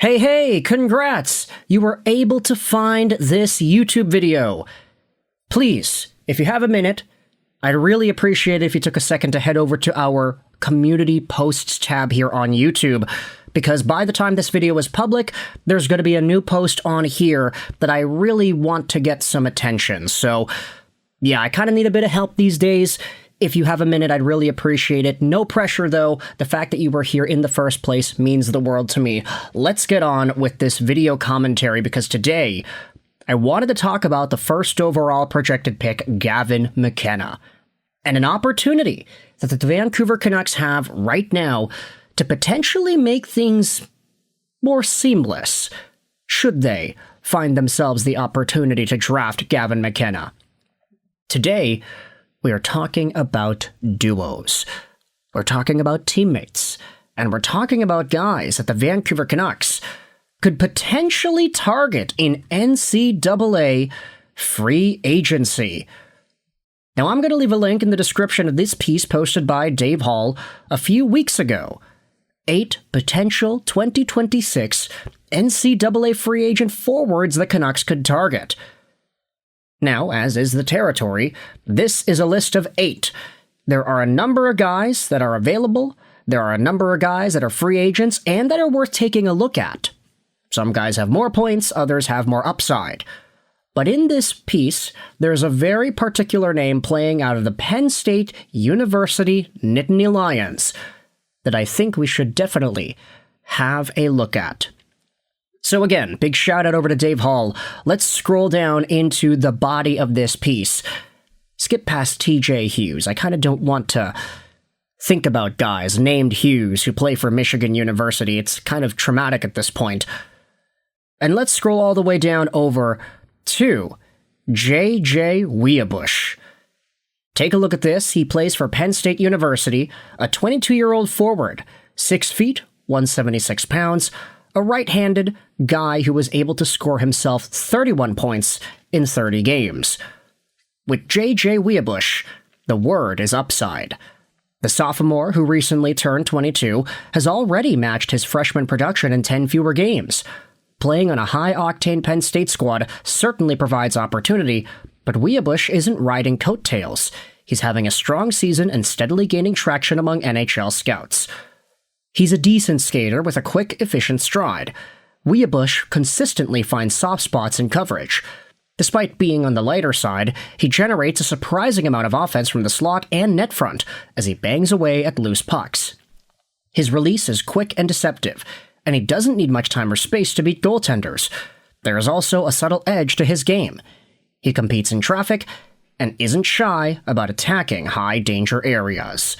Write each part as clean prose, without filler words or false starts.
Hey, congrats! You were able to find this YouTube video. Please, if you have a minute, I'd really appreciate it if you took a second to head over to our Community Posts tab here on YouTube, because by the time this video is public, there's going to be a new post on here that I really want to get some attention. So, yeah, I kind of need a bit of help these days. If you have a minute, I'd really appreciate it. No pressure, though. The fact that you were here in the first place means the world to me. Let's get on with this video commentary, because today, I wanted to talk about the first overall projected pick, Gavin McKenna, and an opportunity that the Vancouver Canucks have right now to potentially make things more seamless, should they find themselves the opportunity to draft Gavin McKenna. Today, we are talking about duos. We're talking about teammates. And we're talking about guys that the Vancouver Canucks could potentially target in NCAA free agency. Now, I'm going to leave a link in the description of this piece posted by Dave Hall a few weeks ago. 8 potential 2026 NCAA free agent forwards the Canucks could target. Now, as is the territory, this is a list of 8. There are a number of guys that are available, there are a number of guys that are free agents, and that are worth taking a look at. Some guys have more points, others have more upside. But in this piece, there's a very particular name playing out of the Penn State University Nittany Lions that I think we should definitely have a look at. So again, big shout out over to Dave Hall. Let's scroll down into the body of this piece. Skip past TJ Hughes. I kind of don't want to think about guys named Hughes who play for Michigan University. It's kind of traumatic at this point. And let's scroll all the way down over to J.J. Wiebusch. Take a look at this. He plays for Penn State University, a 22-year-old forward, 6 feet, 176 pounds, a right-handed guy who was able to score himself 31 points in 30 games. With J.J. Wiebusch, the word is upside. The sophomore, who recently turned 22, has already matched his freshman production in 10 fewer games. Playing on a high-octane Penn State squad certainly provides opportunity, but Wiebusch isn't riding coattails. He's having a strong season and steadily gaining traction among NHL scouts. He's a decent skater with a quick, efficient stride. Wiebusch consistently finds soft spots in coverage. Despite being on the lighter side, he generates a surprising amount of offense from the slot and net front as he bangs away at loose pucks. His release is quick and deceptive, and he doesn't need much time or space to beat goaltenders. There is also a subtle edge to his game. He competes in traffic and isn't shy about attacking high-danger areas.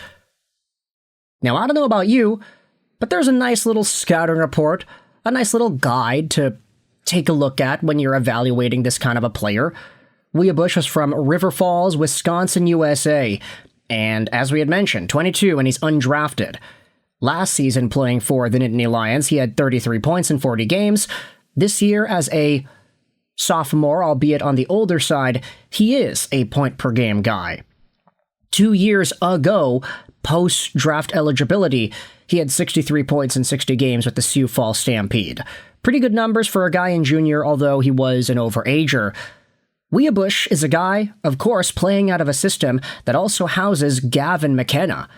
Now, I don't know about you, but there's a nice little scouting report, a nice little guide to take a look at when you're evaluating this kind of a player. Wiebusch was from River Falls, Wisconsin, USA, and as we had mentioned, 22 and he's undrafted. Last season playing for the Nittany Lions, he had 33 points in 40 games. This year, as a sophomore, albeit on the older side, he is a point-per-game guy. 2 years ago, post-draft eligibility, he had 63 points in 60 games with the Sioux Falls Stampede. Pretty good numbers for a guy in junior, although he was an overager. Wiebusch is a guy, of course, playing out of a system that also houses Gavin McKenna.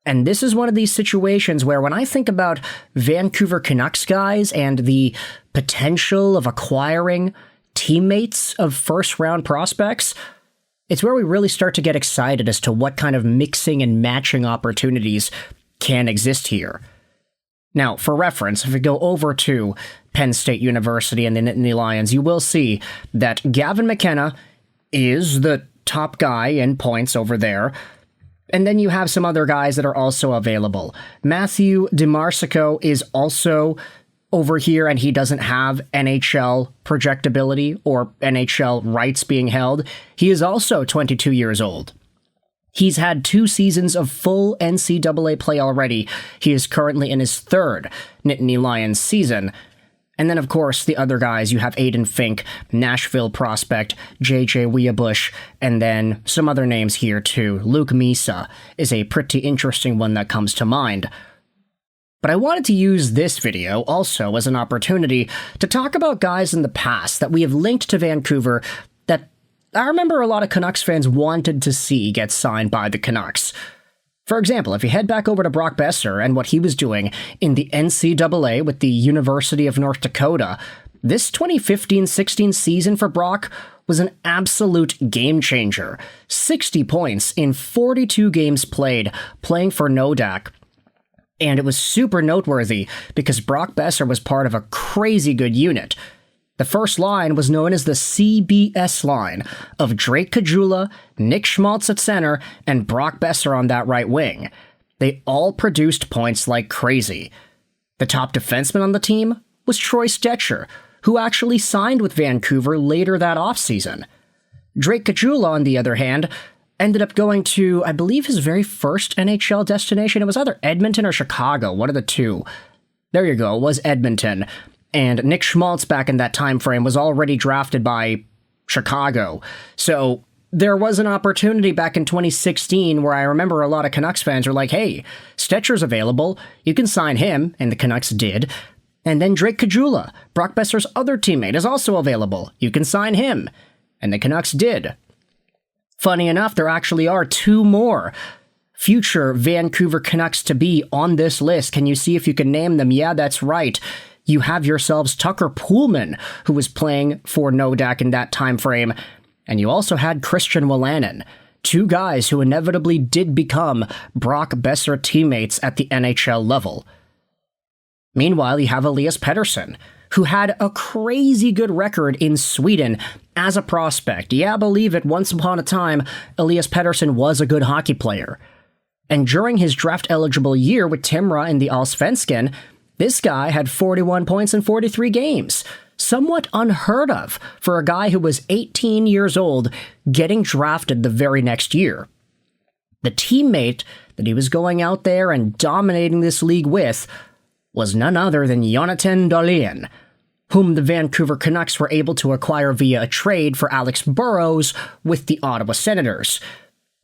And this is one of these situations where when I think about Vancouver Canucks guys and the potential of acquiring teammates of first-round prospects, it's where we really start to get excited as to what kind of mixing and matching opportunities can exist here. Now, for reference, if we go over to Penn State University and the Nittany Lions, you will see that Gavin McKenna is the top guy in points over there. And then you have some other guys that are also available. Matthew DiMarsico is also over here, and he doesn't have NHL projectability or NHL rights being held. He is also 22 years old. He's had 2 seasons of full NCAA play already. He is currently in his 3rd Nittany Lions season. And then, of course, the other guys, you have Aiden Fink, Nashville prospect, J.J. Wiebusch, and then some other names here too. Luke Misa is a pretty interesting one that comes to mind. But I wanted to use this video also as an opportunity to talk about guys in the past that we have linked to Vancouver that I remember a lot of Canucks fans wanted to see get signed by the Canucks. For example, if you head back over to Brock Boeser and what he was doing in the NCAA with the University of North Dakota, this 2015-16 season for Brock was an absolute game changer. 60 points in 42 games played, playing for Nodak. And it was super noteworthy because Brock Boeser was part of a crazy good unit. The first line was known as the CBS line of Drake Caggiula, Nick Schmaltz at center, and Brock Boeser on that right wing. They all produced points like crazy. The top defenseman on the team was Troy Stecher, who actually signed with Vancouver later that offseason. Drake Caggiula, on the other hand, ended up going to, I believe, his very first NHL destination. It was either Edmonton or Chicago, one of the two. There you go, it was Edmonton. And Nick Schmaltz back in that time frame was already drafted by Chicago. So there was an opportunity back in 2016 where I remember a lot of Canucks fans were like, hey, Stetcher's available, you can sign him, and the Canucks did. And then Drake Caggiula, Brock Boeser's other teammate, is also available, you can sign him. And the Canucks did. Funny enough, there actually are two more future Vancouver Canucks to be on this list. Can you see if you can name them? Yeah, that's right. You have yourselves Tucker Poolman, who was playing for Nodak in that time frame, and you also had Christian Wolanin, two guys who inevitably did become Brock Boeser teammates at the NHL level. Meanwhile, you have Elias Pettersson, who had a crazy good record in Sweden as a prospect. Yeah, believe it, once upon a time, Elias Pettersson was a good hockey player. And during his draft-eligible year with Timrå in the Allsvenskan, this guy had 41 points in 43 games. Somewhat unheard of for a guy who was 18 years old getting drafted the very next year. The teammate that he was going out there and dominating this league with was none other than Jonathan Dahlen, whom the Vancouver Canucks were able to acquire via a trade for Alex Burrows with the Ottawa Senators.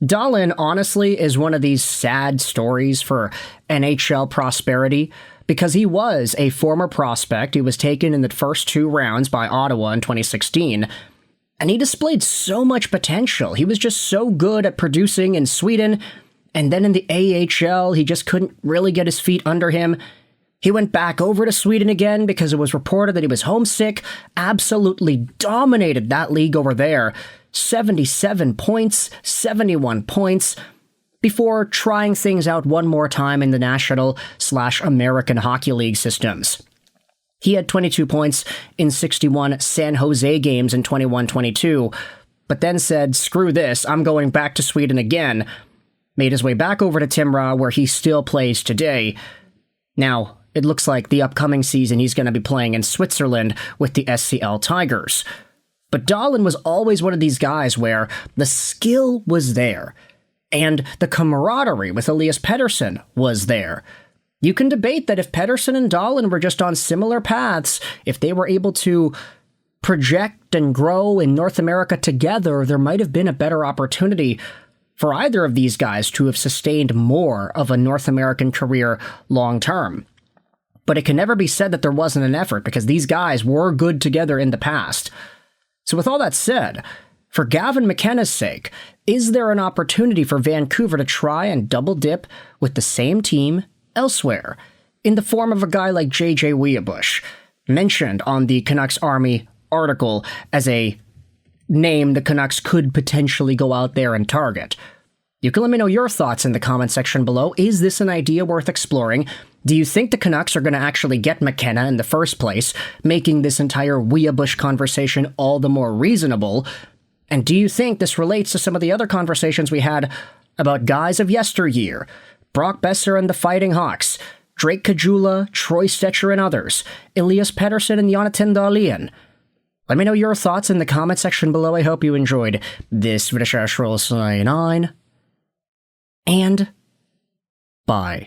Dahlen, honestly, is one of these sad stories for NHL prosperity because he was a former prospect. He was taken in the first two rounds by Ottawa in 2016, and he displayed so much potential. He was just so good at producing in Sweden, and then in the AHL, he just couldn't really get his feet under him. He went back over to Sweden again because it was reported that he was homesick, absolutely dominated that league over there. 77 points, 71 points, before trying things out one more time in the National/American Hockey League systems. He had 22 points in 61 San Jose games in 21-22, but then said, screw this, I'm going back to Sweden again. Made his way back over to Timrå, where he still plays today. Now, it looks like the upcoming season he's going to be playing in Switzerland with the SCL Tigers. But Dahlen was always one of these guys where the skill was there, and the camaraderie with Elias Pettersson was there. You can debate that if Pettersson and Dahlen were just on similar paths, if they were able to project and grow in North America together, there might have been a better opportunity for either of these guys to have sustained more of a North American career long term. But it can never be said that there wasn't an effort because these guys were good together in the past. So with all that said, for Gavin McKenna's sake, is there an opportunity for Vancouver to try and double dip with the same team elsewhere, in the form of a guy like JJ Wiebusch, mentioned on the Canucks Army article as a name the Canucks could potentially go out there and target? You can let me know your thoughts in the comment section below. Is this an idea worth exploring? Do you think the Canucks are going to actually get McKenna in the first place, making this entire Wiebusch conversation all the more reasonable? And do you think this relates to some of the other conversations we had about guys of yesteryear, Brock Boeser and the Fighting Hawks, Drake Caggiula, Troy Stecher and others, Elias Pettersson and Jonathan Dahlen? Let me know your thoughts in the comment section below. I hope you enjoyed this video. And bye.